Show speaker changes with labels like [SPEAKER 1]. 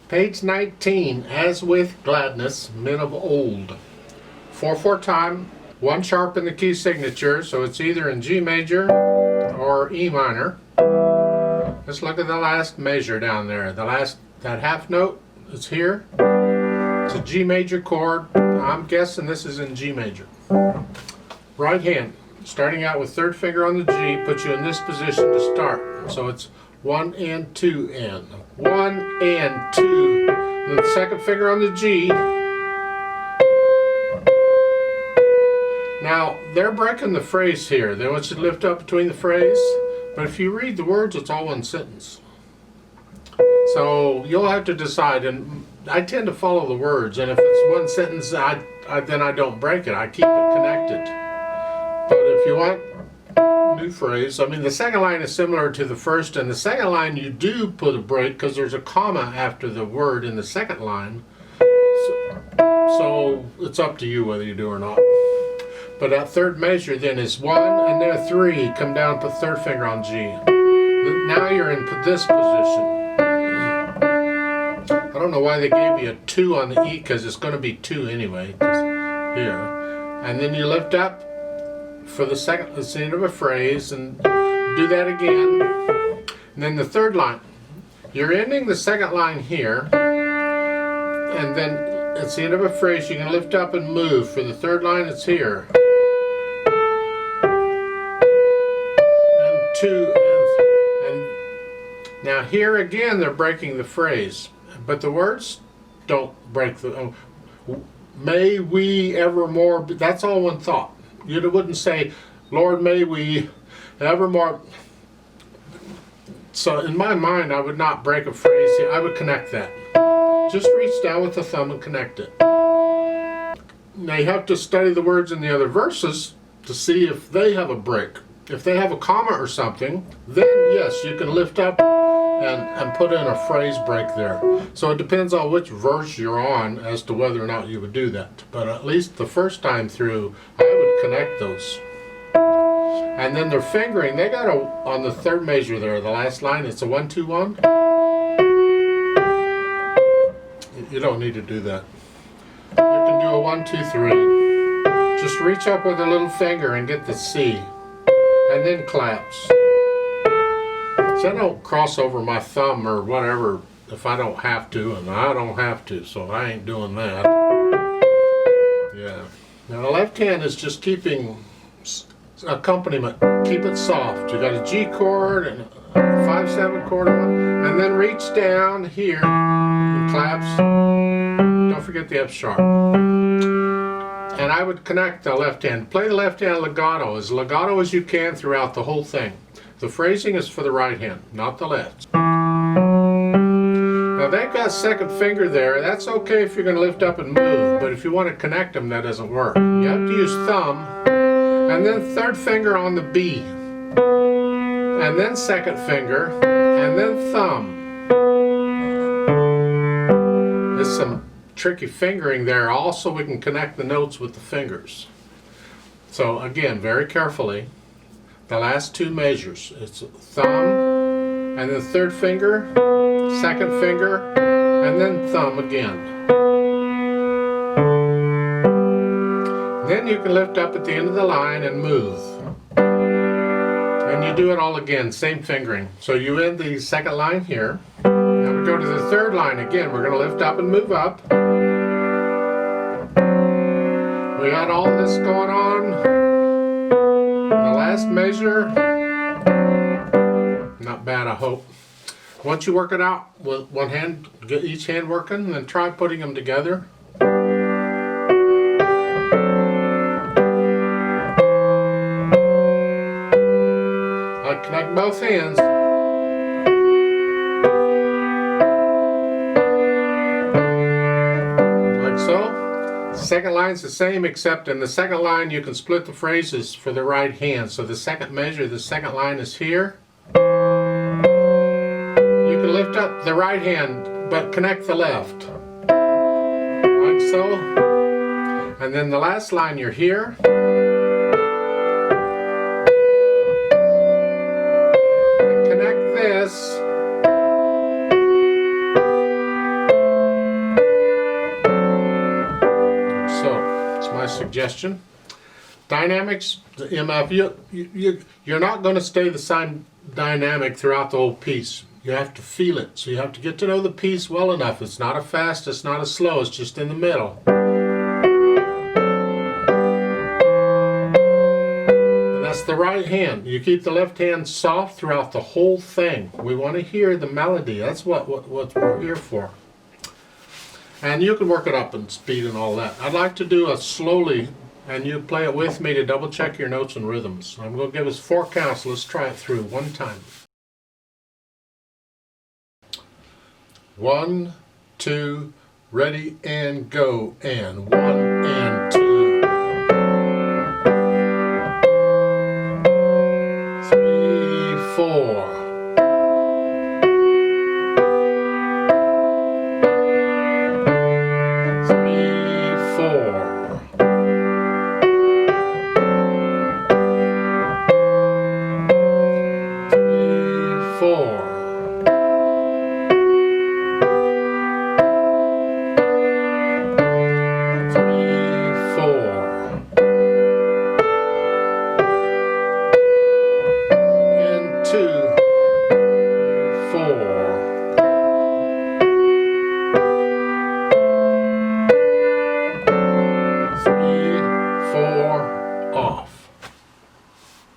[SPEAKER 1] Page 19, as with gladness, men of old. 4/4 time, 1 sharp in the key signature, so it's either in G major or E minor. Let's look at the last measure down there. That half note is here. It's a G major chord. I'm guessing this is in G major. Right hand, starting out with 3rd finger on the G, puts you in this position to start. So it's 1 and 2 and 1 and 2. Then the 2nd finger on the G. Now they're breaking the phrase here. They want you to lift up between the phrase, but if you read the words, it's all one sentence. So you'll have to decide, and I tend to follow the words, and if it's one sentence, then I don't break it. I keep it connected. But if you want new phrase, I mean, the second line is similar to the first, and the second line you do put a break because there's a comma after the word in the second line. So it's up to you whether you do or not. But that 3rd measure then is 1 and then a 3. Come down, put 3rd finger on G. Now you're in this position. I don't know why they gave you a 2 on the E, because it's going to be 2 anyway. Just here. And then you lift up for the second, it's the end of a phrase, and do that again. And then the 3rd line. You're ending the 2nd line here, and then it's the end of a phrase. You can lift up and move. For the 3rd line, it's here. And 2, and now here again they're breaking the phrase, but the words don't break the. May we evermore. That's all one thought. You wouldn't say, Lord, may we evermore. So in my mind, I would not break a phrase here. I would connect that. Just reach down with the thumb and connect it. Now you have to study the words in the other verses to see if they have a break. If they have a comma or something, then yes, you can lift up and put in a phrase break there. So it depends on which verse you're on as to whether or not you would do that. But at least the first time through, I would connect those. And then their fingering, they got on the 3rd measure there, the last line, it's a 1, 2, 1. You don't need to do that. You can do a 1, 2, 3. Just reach up with a little finger and get the C. And then claps. So I don't cross over my thumb or whatever if I don't have to, and I don't have to, so I ain't doing that. Yeah. Now the left hand is just keeping accompaniment. Keep it soft. You got a G chord and a 5/7 chord, and then reach down here and claps. Don't forget the F sharp. And I would connect the left hand. Play the left hand legato as you can throughout the whole thing. The phrasing is for the right hand, not the left. Now they've got 2nd finger there. That's okay if you're going to lift up and move, but if you want to connect them, that doesn't work. You have to use thumb, and then 3rd finger on the B, and then 2nd finger, and then thumb. There's some tricky fingering there. Also, we can connect the notes with the fingers. So again, very carefully, the last 2 measures. It's thumb, and then 3rd finger, 2nd finger, and then thumb again. Then you can lift up at the end of the line and move. And you do it all again, same fingering. So you end the 2nd line here. Now we go to the 3rd line again. We're going to lift up and move up. We got all this going on. The last measure, not bad, I hope. Once you work it out with one hand, get each hand working, and then try putting them together. I connect both hands. Like so. Second line's the same, except in the 2nd line you can split the phrases for the right hand. So the 2nd measure, the 2nd line is here. You can lift up the right hand, but connect the left. Like so. And then the last line, you're here. And connect this. suggestion. Dynamics, MF, you're not going to stay the same dynamic throughout the whole piece. You have to feel it. So you have to get to know the piece well enough. It's not a fast, it's not a slow, it's just in the middle. And that's the right hand. You keep the left hand soft throughout the whole thing. We want to hear the melody. That's what we're here for. And you can work it up in speed and all that. I'd like to do a slowly, and you play it with me to double check your notes and rhythms. I'm going to give us 4 counts. Let's try it through one time. 1, 2, ready and go, and 1 and 2.